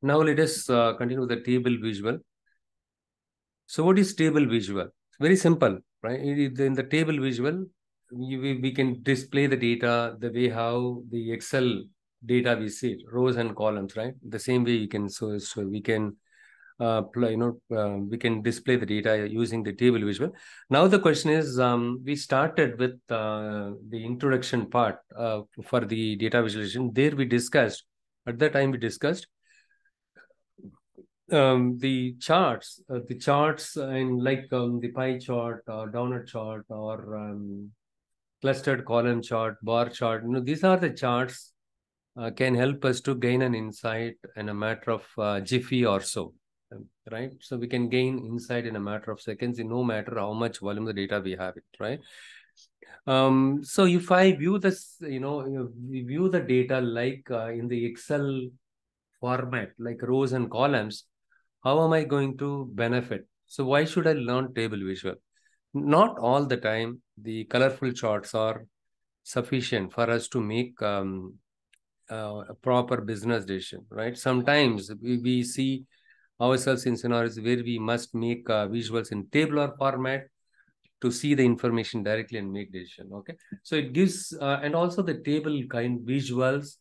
Now let us continue with the table visual. So what is table visual? It's very simple, right? In the table visual, we can display the data the way how the Excel data we see it, rows and columns, right? The same way you can, so we can we can display the data using the table visual. Now the question is, we started with the introduction part for the data visualization. There we discussed, at that time we discussed the charts and like the pie chart or donut chart or clustered column chart, bar chart. These are the charts can help us to gain an insight in a matter of jiffy or so, right? So we can gain insight in a matter of seconds, in no matter how much volume the data we have it, right? So if I view this, we view the data like in the Excel format, like rows and columns, how am I going to benefit? So why should I learn table visual? Not all the time the colorful charts are sufficient for us to make a proper business decision, right? Sometimes we see ourselves in scenarios where we must make visuals in tabular format to see the information directly and make decision. Okay, so it gives and also the table kind visuals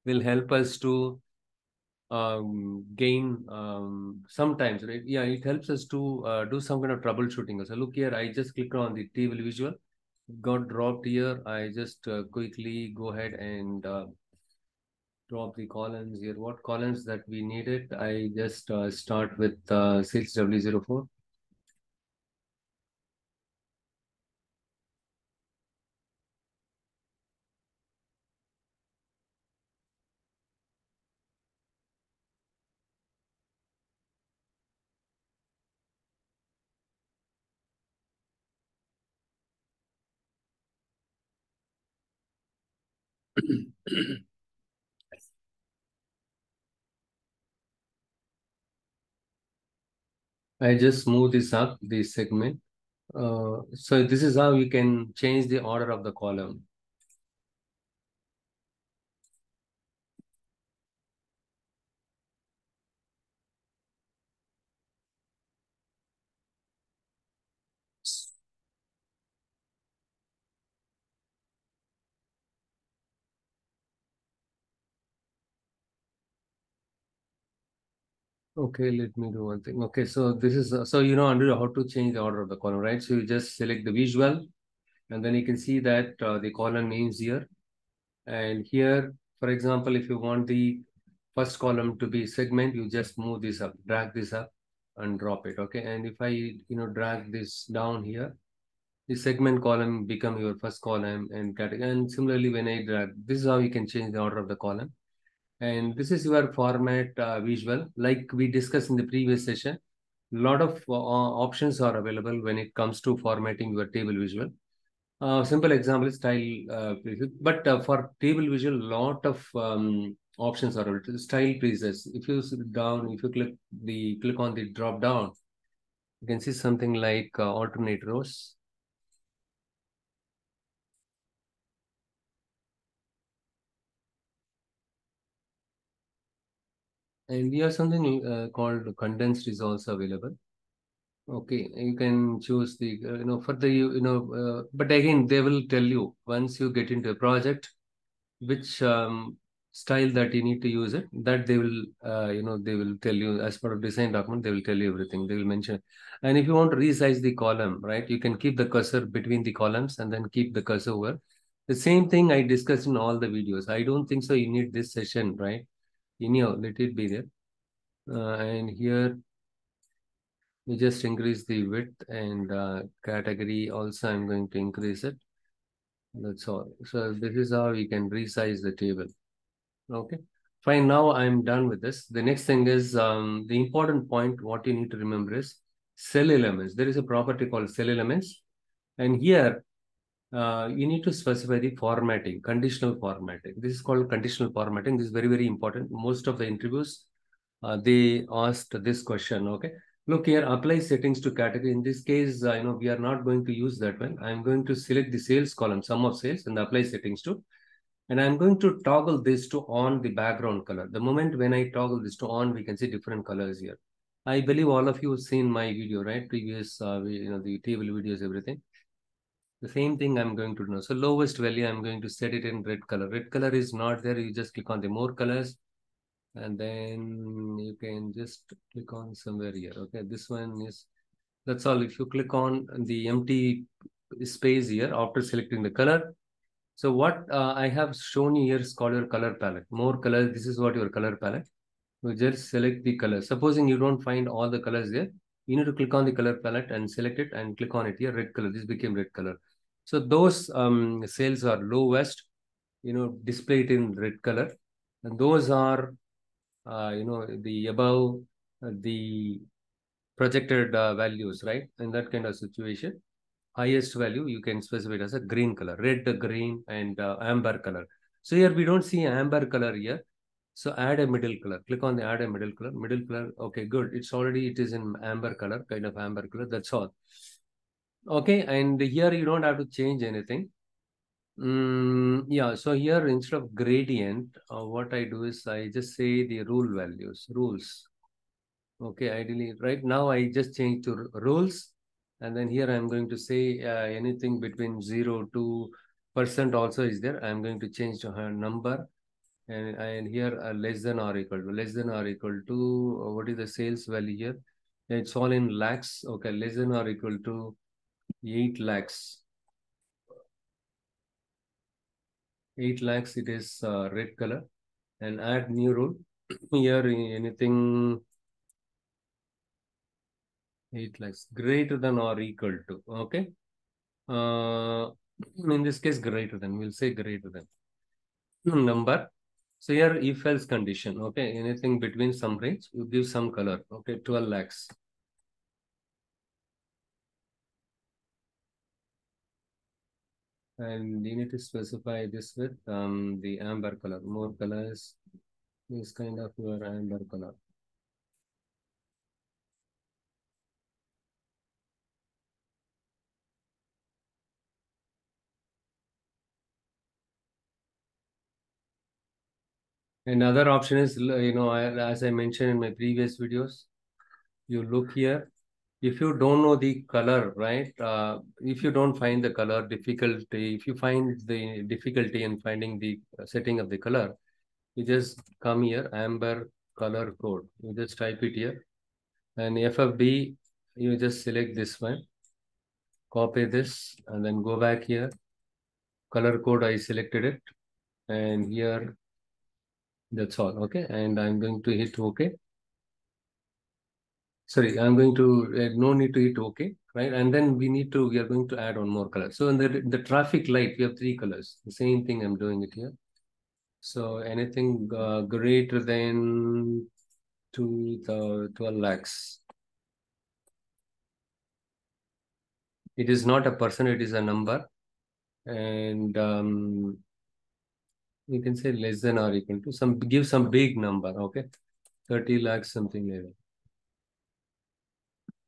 will help us to gain sometimes, right? Yeah, it helps us to do some kind of troubleshooting. So look here, I just click on the table visual, got dropped here. I just quickly go ahead and drop the columns here. What columns that we needed? I just start with sales W04. I just move this up, this segment. So this is how you can change the order of the column. Okay, let me do one thing. Okay, so this is, so Andrew, how to change the order of the column, right? So you just select the visual, and then you can see that the column names here. And here, for example, if you want the first column to be segment, you just move this up, drag this up and drop it. Okay. And if I, drag this down here, the segment column become your first column and category. And similarly, when I drag, this is how you can change the order of the column. And this is your format visual. Like we discussed in the previous session, a lot of options are available when it comes to formatting your table visual. Simple example is style preview, but for table visual, lot of options are available. Style presets. If you if you click on the drop down, you can see something like alternate rows. And we have something called condensed is also available. Okay, you can choose the, for the, but again, they will tell you once you get into a project, which style that you need to use it, that they will, they will tell you as part of design document, they will tell you everything. They will mention. And if you want to resize the column, right, you can keep the cursor between the columns and then keep the cursor over. The same thing I discussed in all the videos. I don't think so. You need this session, right? Anyhow, let it be there. And here, we just increase the width and category also I'm going to increase it. That's all. So this is how we can resize the table. Okay. Fine. Now I'm done with this. The next thing is the important point. What you need to remember is cell elements. There is a property called cell elements. And here you need to specify the formatting, conditional formatting. This is called conditional formatting. This is very, very important. Most of the interviews, they asked this question. Okay. Look here, apply settings to category. In this case, we are not going to use that one. I'm going to select the sales column, sum of sales, and apply settings to. And I'm going to toggle this to on the background color. The moment when I toggle this to on, we can see different colors here. I believe all of you have seen my video, right? Previous, the table videos, everything. The same thing I'm going to do now. So lowest value, I'm going to set it in red color. Red color is not there. You just click on the more colors, and then you can just click on somewhere here. Okay, this one is, that's all. If you click on the empty space here after selecting the color, so what I have shown you here is called your color palette. More colors, this is what your color palette. You just select the color. Supposing you don't find all the colors there, you need to click on the color palette and select it and click on it here, red color. This became red color. So those cells are lowest, displayed in red color. And those are, the above the projected values, right? In that kind of situation, highest value you can specify it as a green color, red, green, and amber color. So here we don't see amber color here. So add a middle color. Click on the add a middle color. Middle color. Okay, good. It is in amber color, kind of amber color. That's all. Okay, and here you don't have to change anything. Yeah, so here instead of gradient, what I do is I just say the rules. Okay, ideally, right now I just change to rules. And then here I'm going to say anything between 0 to percent also is there. I'm going to change to her number. And here less than or equal to, what is the sales value here? It's all in lakhs. Okay, less than or equal to 8 lakhs. 8 lakhs, it is red color. And add new rule. Here anything 8 lakhs greater than or equal to. Okay. In this case, greater than. We'll say greater than number. So here if else condition. Okay. Anything between some range, you give some color. Okay. 12 lakhs. And you need to specify this with the amber color. More colors. This kind of your amber color. Another option is, as I mentioned in my previous videos, you look here. If you don't know the color, right? If you don't find the color difficulty, if you find the difficulty in finding the setting of the color, you just come here, amber color code. You just type it here. And FFB, you just select this one, copy this, and then go back here. Color code, I selected it. And here, that's all. Okay. And I'm going to hit OK. Sorry, I'm going to, no need to hit OK, right? And then we are going to add one more color. So in the traffic light, we have 3 colors. The same thing, I'm doing it here. So anything greater than 12 lakhs. It is not a person, it is a number. And you can say less than or equal to give some big number, okay? 30 lakhs, something like that.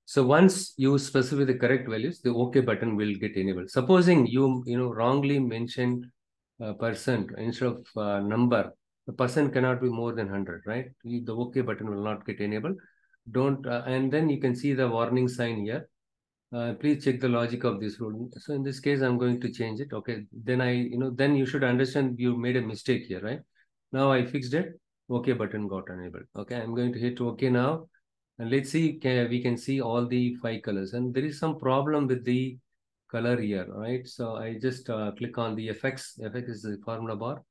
So once you specify the correct values, the OK button will get enabled. Supposing you wrongly mentioned percent instead of number, the percent cannot be more than 100, right? The OK button will not get enabled. Don't, and then you can see the warning sign here. Please check the logic of this rule. So in this case, I'm going to change it. Okay. Then then you should understand you made a mistake here, right? Now I fixed it. OK button got enabled. Okay. I'm going to hit OK now. And let's see, we can see all the 5 colors. And there is some problem with the color here, right? So I just click on the effects. Effect is the formula bar.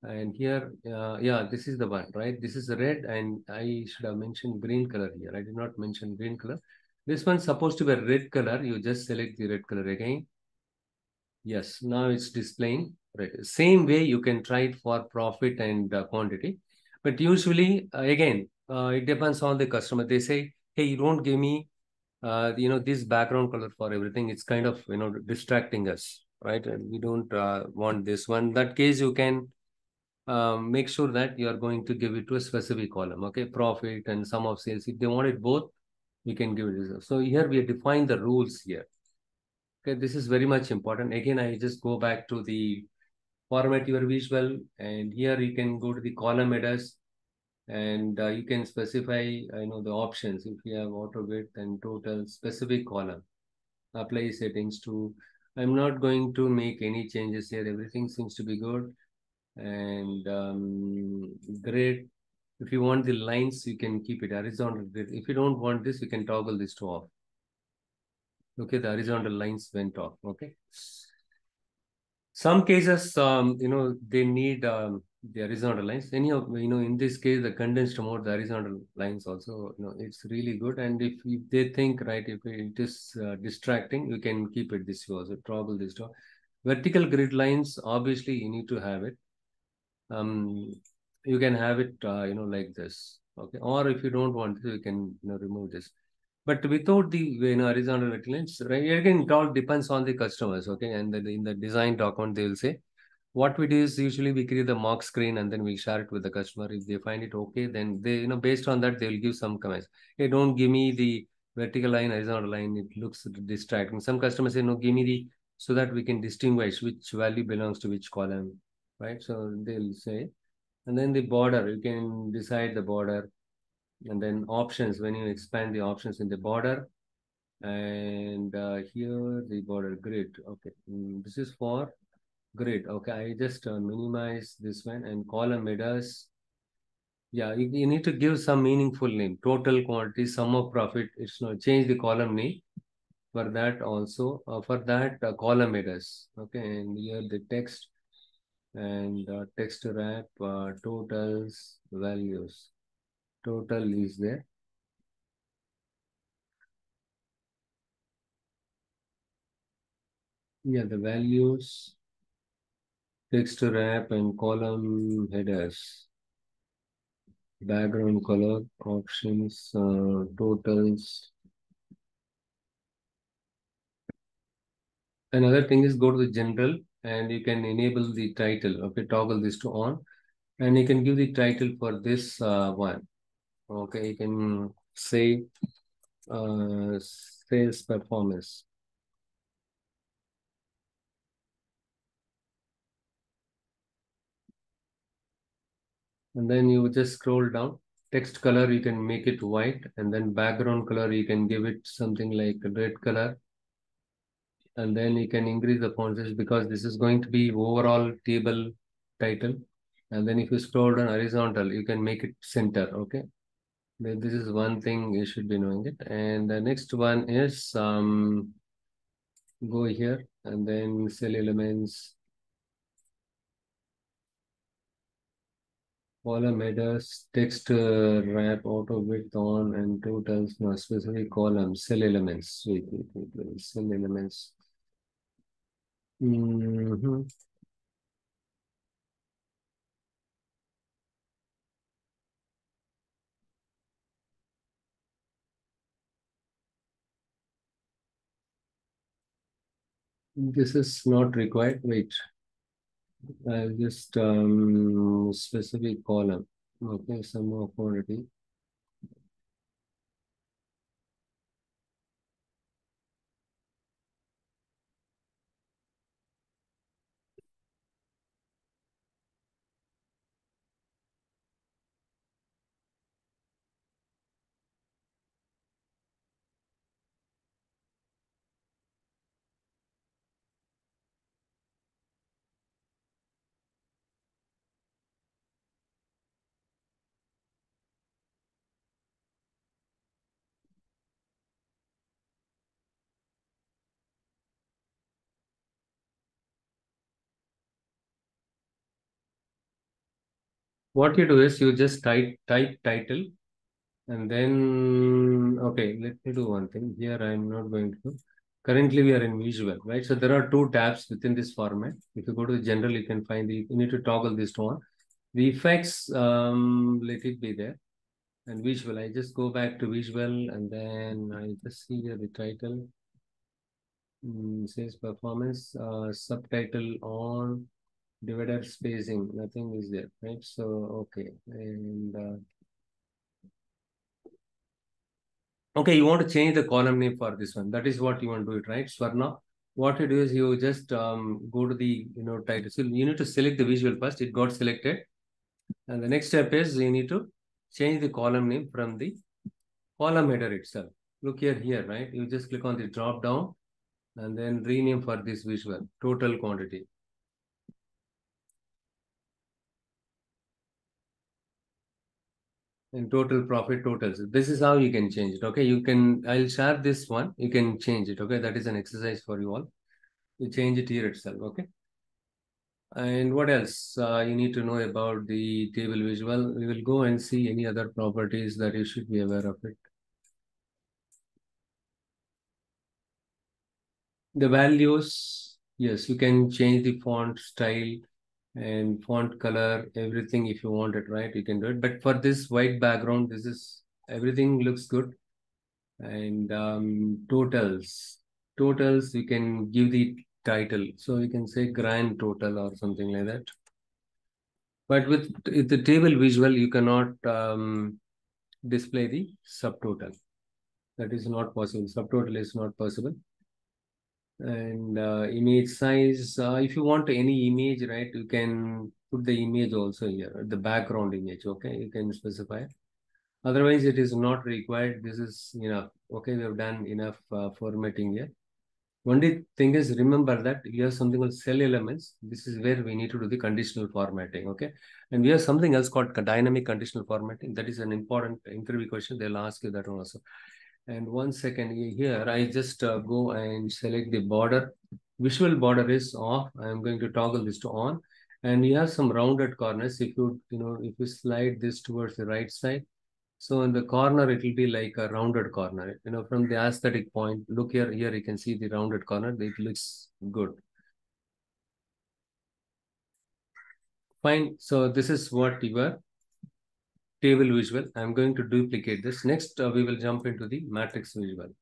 And here, yeah, this is the one, right? This is red, and I should have mentioned green color here. I did not mention green color. This one's supposed to be a red color. You just select the red color again. Yes, now it's displaying red. Same way you can try it for profit and quantity. But usually, again, it depends on the customer. They say, hey, you don't give me, this background color for everything. It's kind of, distracting us, right? And we don't want this one. In that case, you can make sure that you are going to give it to a specific column, okay? Profit and sum of sales. If they want it both, you can give it. So here we have defined the rules here. Okay, this is very much important. Again, I just go back to the format your visual, and here you can go to the column headers, and you can specify the options. If you have auto width and total specific column, apply settings to. I'm not going to make any changes here. Everything seems to be good. And grid, if you want the lines, you can keep it horizontal grid. If you don't want this, you can toggle this to off. Okay, the horizontal lines went off. Okay. Some cases, they need the horizontal lines. In this case, the condensed mode, the horizontal lines also, it's really good. And if they think, right, if it is distracting, you can keep it this way also, toggle this to. Vertical grid lines, obviously, you need to have it. You can have it, like this. Okay. Or if you don't want this, you can, remove this. But without the horizontal lines, right? Again, it all depends on the customers. Okay. And in the design document, they will say, what we do is usually we create the mock screen and then we share it with the customer. If they find it okay, then they, based on that, they'll give some comments. Hey, don't give me the vertical line, horizontal line. It looks distracting. Some customers say, no, give me the, so that we can distinguish which value belongs to which column, right? So they'll say, and then the border, you can decide the border, and then options, when you expand the options in the border, and here the border grid. Okay, this is for grid. Okay, I just minimize this one, and column headers. Yeah, you need to give some meaningful name. Total quantity, sum of profit. It's not change the column name for that also. For that column headers. Okay, and here the text, and text wrap, totals, values. Total is there. Yeah, the values, text wrap, and column headers. Background color, options, totals. Another thing is go to the general, and you can enable the title. Okay, toggle this to on, and you can give the title for this one. Okay, you can say sales performance. And then you just scroll down. Text color, you can make it white, and then background color, you can give it something like a red color. And then you can increase the font size because this is going to be overall table title. And then if you scroll down horizontal, you can make it center. Okay. Then this is one thing you should be knowing it. And the next one is go here and then cell elements, column headers, text wrap, auto width on, and totals, no specific column, cell elements. Wait, cell elements. Mhm. This is not required. Wait, I'll just specific column. Okay, some more quantity. What you do is you just type title, and then okay, let me do one thing. Here I'm not going to. Currently we are in visual, right? So there are two tabs within this format. If you go to the general, you can find the, you need to toggle this to on. The effects, let it be there. And visual, I just go back to visual, and then I just see here the title. Says performance, subtitle on, divider spacing, nothing is there, right? So, okay. And okay, you want to change the column name for this one. That is what you want to do it, right? Swarna. what you do is you just go to the title. So you need to select the visual first. It got selected, and the next step is you need to change the column name from the column header itself. Look here, right? You just click on the drop down and then rename for this visual total quantity. And total profit totals. This is how you can change it. Okay, I'll share this one. You can change it. Okay, that is an exercise for you all. You change it here itself. Okay. And what else you need to know about the table visual? We will go and see any other properties that you should be aware of it. The values, yes, you can change the font style and font color, everything if you want it, right? You can do it. But for this white background, everything looks good. And totals, you can give the title. So you can say grand total or something like that. But with the table visual, you cannot display the subtotal. That is not possible. Subtotal is not possible. And image size, if you want any image, right, you can put the image also here, the background image, okay? You can specify. Otherwise, it is not required. This is enough. Okay, we have done enough formatting here. Only thing is, remember that we have something called cell elements. This is where we need to do the conditional formatting, okay? And we have something else called dynamic conditional formatting. That is an important interview question. They'll ask you that one also. And 1 second here, I just go and select the border. Visual border is off. I'm going to toggle this to on. And you have some rounded corners. If you slide this towards the right side, so in the corner, it will be like a rounded corner. From the aesthetic point, look here you can see the rounded corner. It looks good. Fine. So this is what your table visual. I'm going to duplicate this. Next, we will jump into the matrix visual.